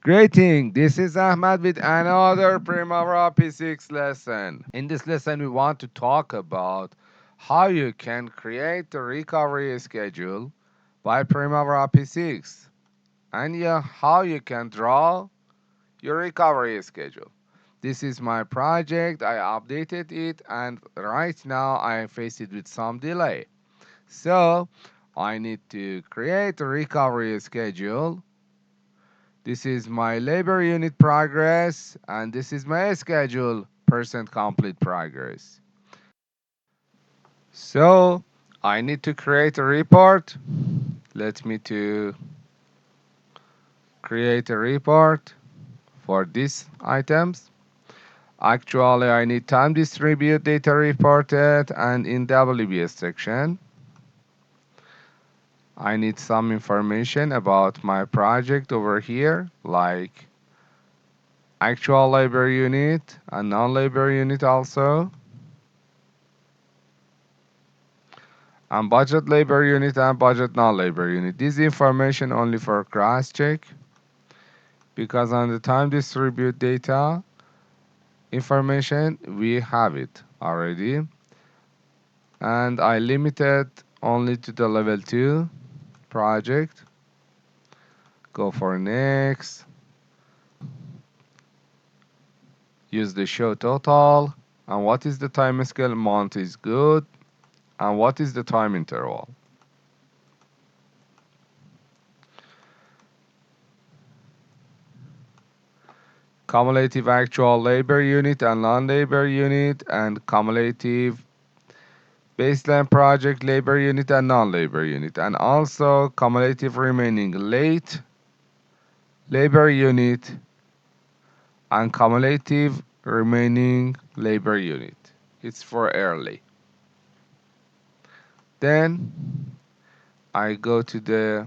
Greeting, this is Ahmad with another Primavera P6 lesson. In this lesson, we want to talk about how you can create a recovery schedule by Primavera P6 and how you can draw your recovery schedule. This is my project, I updated it, and right now I face it with some delay. So I need to create a recovery schedule. This is my labor unit progress, and this is my schedule percent complete progress. So I need to create a report. Let me to create a report for these items. Actually, I need time distribute data reported, and in WBS section, I need some information about my project over here, like actual labor unit and non-labor unit also, and budget labor unit and budget non-labor unit. This information only for cross-check, because on the time distribute data information we have it already, and I limited only to the level 2 project. Go for next, use the show total, and what is the time scale? Month is good, and what is the time interval? Cumulative actual labor unit and non-labor unit, and cumulative baseline project labor unit and non-labor unit, and also cumulative remaining late labor unit and cumulative remaining labor unit. It's for early. Then I go to the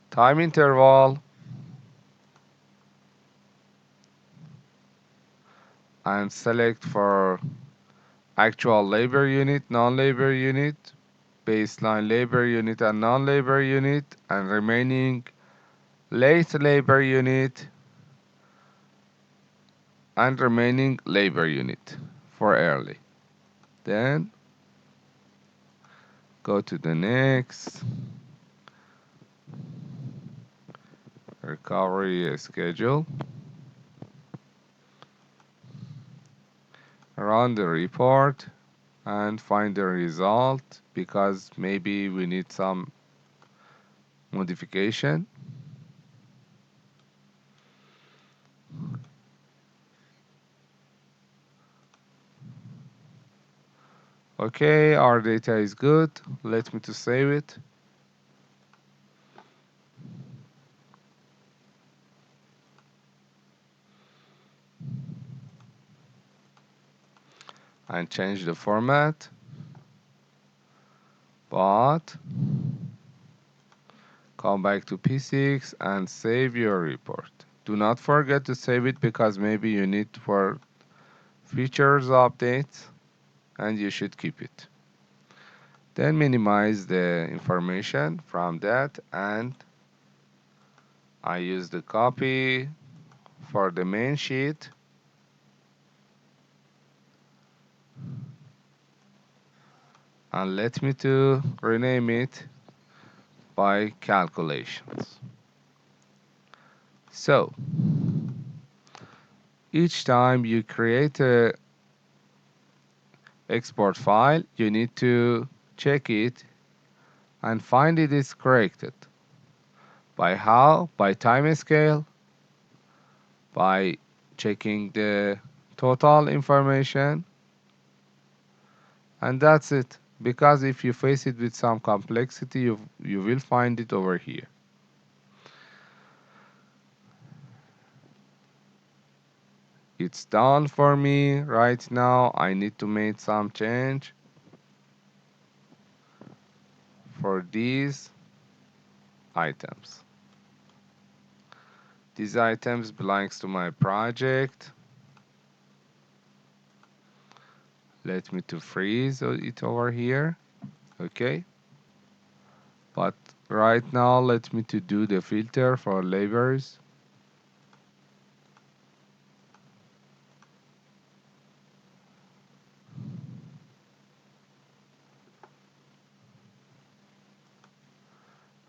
time interval and select for actual labor unit, non-labor unit, baseline labor unit and non-labor unit, and remaining late labor unit and remaining labor unit for early. Then go to the next recovery schedule, run the report and find the result, because maybe we need some modification. Okay, our data is good. Let me to save it and change the format, but come back to P6 and save your report. Do not forget to save it, because maybe you need for features updates and you should keep it. Then minimize the information from that, and I use the copy for the main sheet, and let me to rename it by calculations. So each time you create a export file, you need to check it and find it is corrected. By how? By time scale, by checking the total information, and that's it. Because if you face it with some complexity, you will find it over here. It's done for me right now. I need to make some change for these items. These items belongs to my project. Let me to freeze it over here. Okay, but Right now, let me to do the filter for labels.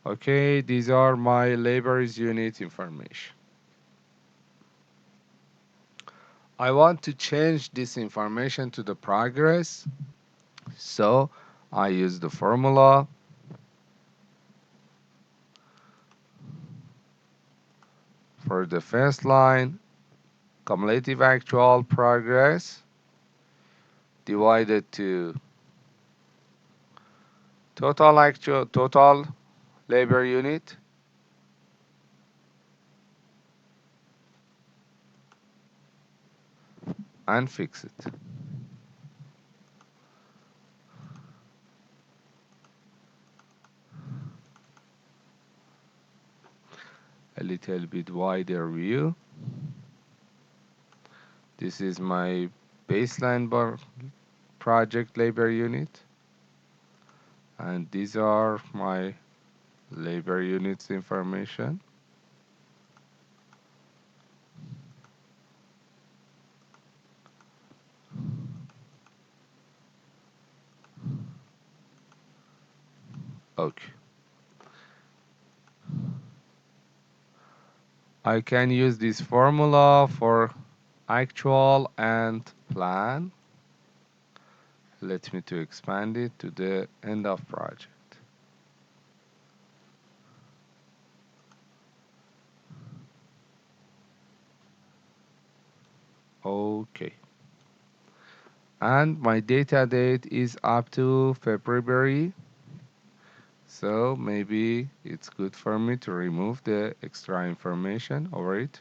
Okay, these are my labels unit information. I want to change this information to the progress, so I use the formula for the first line, cumulative actual progress divided to total labor unit and fix it. A little bit wider view. This is my baseline bar project labor unit, and these are my labor units information. Okay, I can use this formula for actual and plan. Let me to expand it to the end of project. Okay, and my data date is up to February, so maybe it's good for me to remove the extra information over it.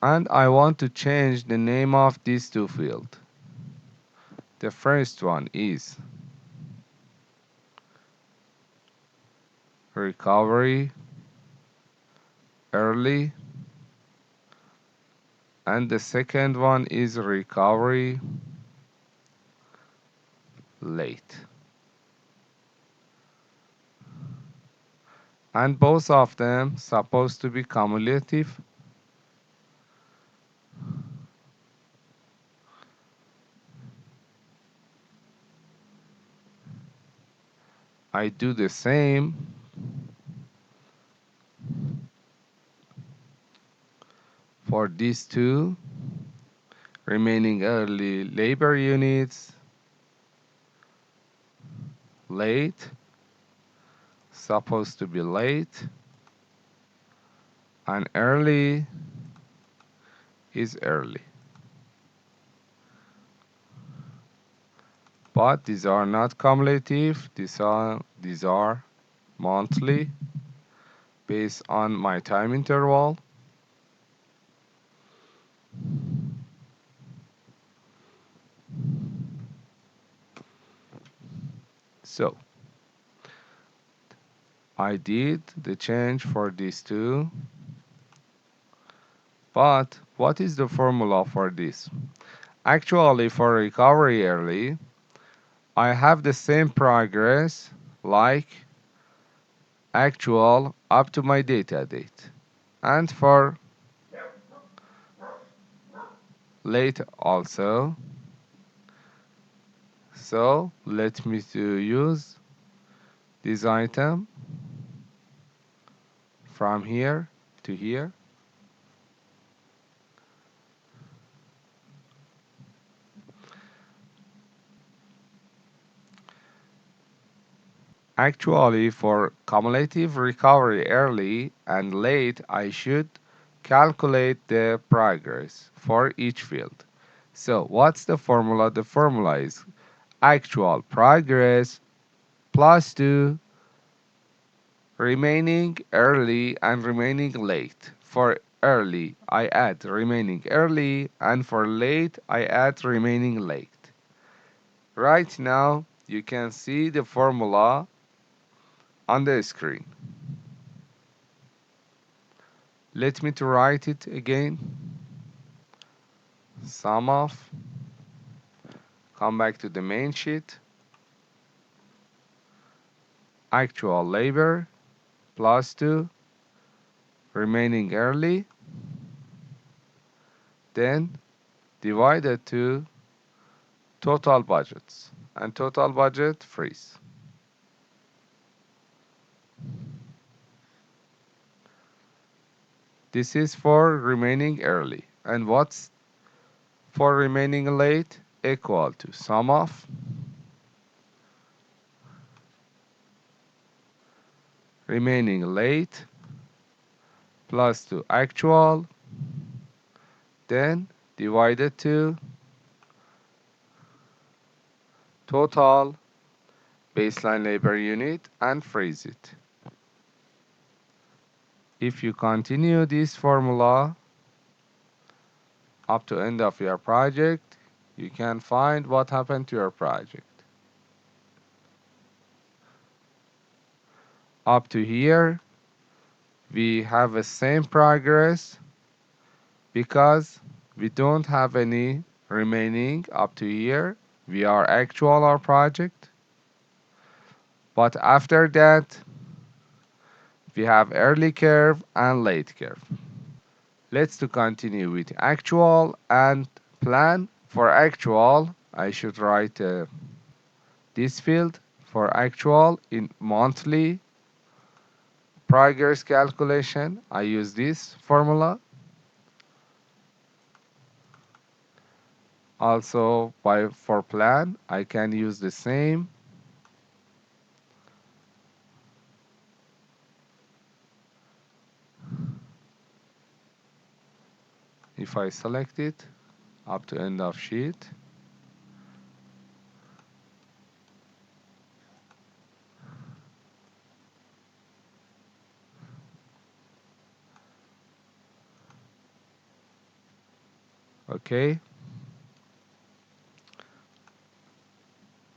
And I want to change the name of these two fields. The first one is recovery early, and the second one is recovery late. And both of them supposed to be cumulative. I do the same for these two remaining early labor units. Late, supposed to be late, and early is early. But these are not cumulative, these are monthly based on my time interval. So I did the change for these two, but what is the formula for this? Actually, for recovery early, I have the same progress like actual up to my data date. And for late also. So let me to use this item from here to here. Actually, for cumulative recovery early and late, I should calculate the progress for each field. So what's the formula? The formula is actual progress plus 2 remaining early and remaining late. For early, I add remaining early, and for late, I add remaining late. Right now, you can see the formula on the screen. Let me to write it again. Sum of, come back to the main sheet. actual labor plus 2 remaining early, then divided to total budgets, and total budget freeze. This is for remaining early. And what's for remaining late? Equal to sum of remaining late plus to actual, then divided to total baseline labor unit and freeze it. If you continue this formula up to end of your project, you can find what happened to your project. Up to here, we have the same progress because we don't have any remaining up to here. We are actual our project. But after that, we have early curve and late curve. Let's to continue with actual and plan. For actual, I should write this field for actual in monthly progress calculation. I use this formula. Also, for plan, I can use the same. If I select it up to end of sheet, okay.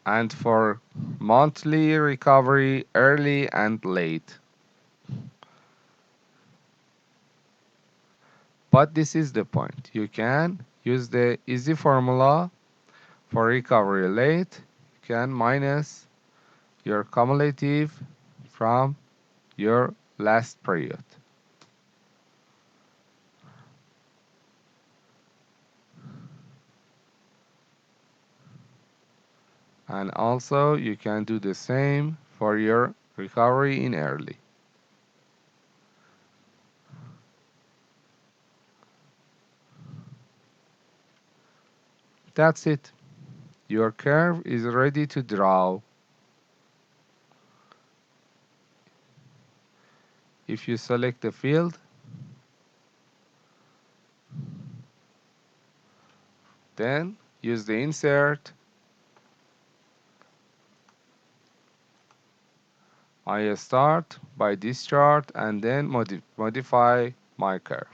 And for monthly recovery, early and late. But this is the point. You can use the easy formula for recovery late. You can minus your cumulative from your last period. And also you can do the same for your recovery in early. That's it. Your curve is ready to draw. If you select the field, then use the insert. I start by this chart and then modify my curve.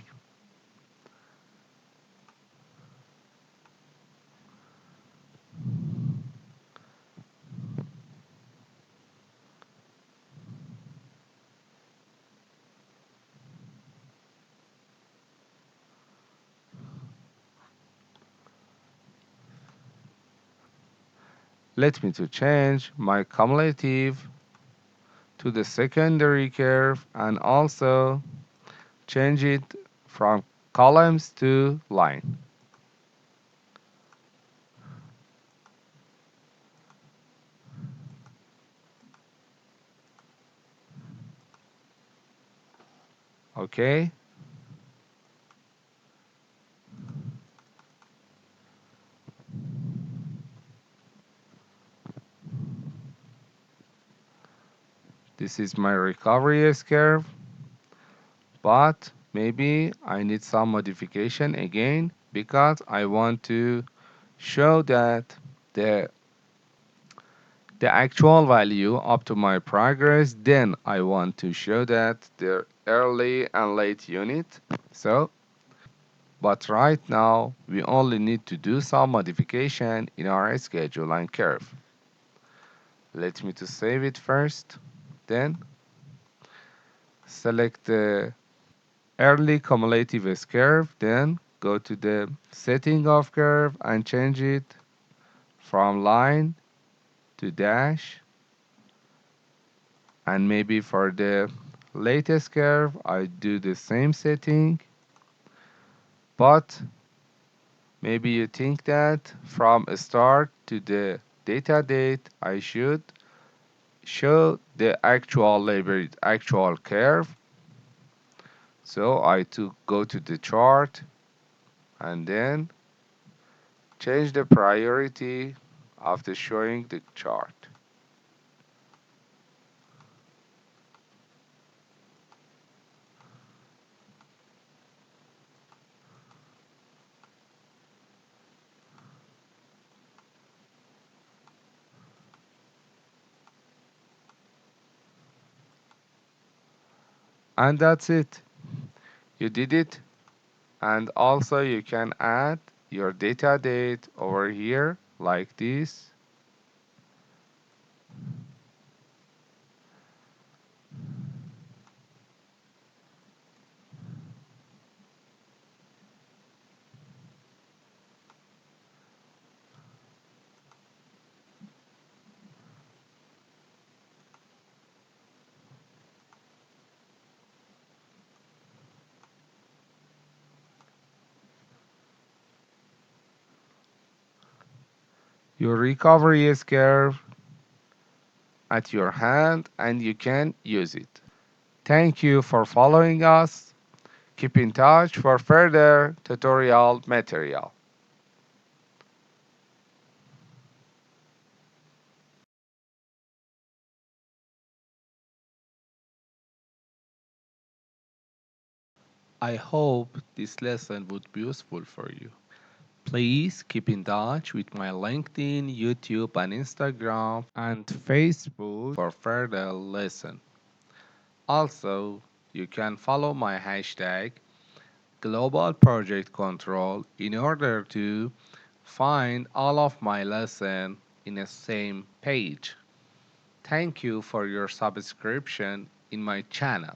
Let me to change my cumulative to the secondary curve and also change it from columns to line. Okay. This is my recovery S-curve, but maybe I need some modification again because I want to show that the actual value up to my progress, then I want to show that the early and late unit. But right now we only need to do some modification in our schedule and curve. Let me to save it first, then select the early cumulative S-curve, then go to the setting of curve and change it from line to dash And maybe for the latest curve, I do the same setting, but maybe you think that from start to the data date, I should show the actual label, actual curve. So I to go to the chart and then change the priority of the showing the chart. And that's it. You did it. And also you can add your data date over here like this. Your recovery is curve at your hand and you can use it. Thank you for following us. Keep in touch for further tutorial material. I hope this lesson would be useful for you. Please keep in touch with my LinkedIn, YouTube, and Instagram and Facebook for further lesson. Also, you can follow my hashtag Global Project Control in order to find all of my lesson in the same page. Thank you for your subscription in my channel.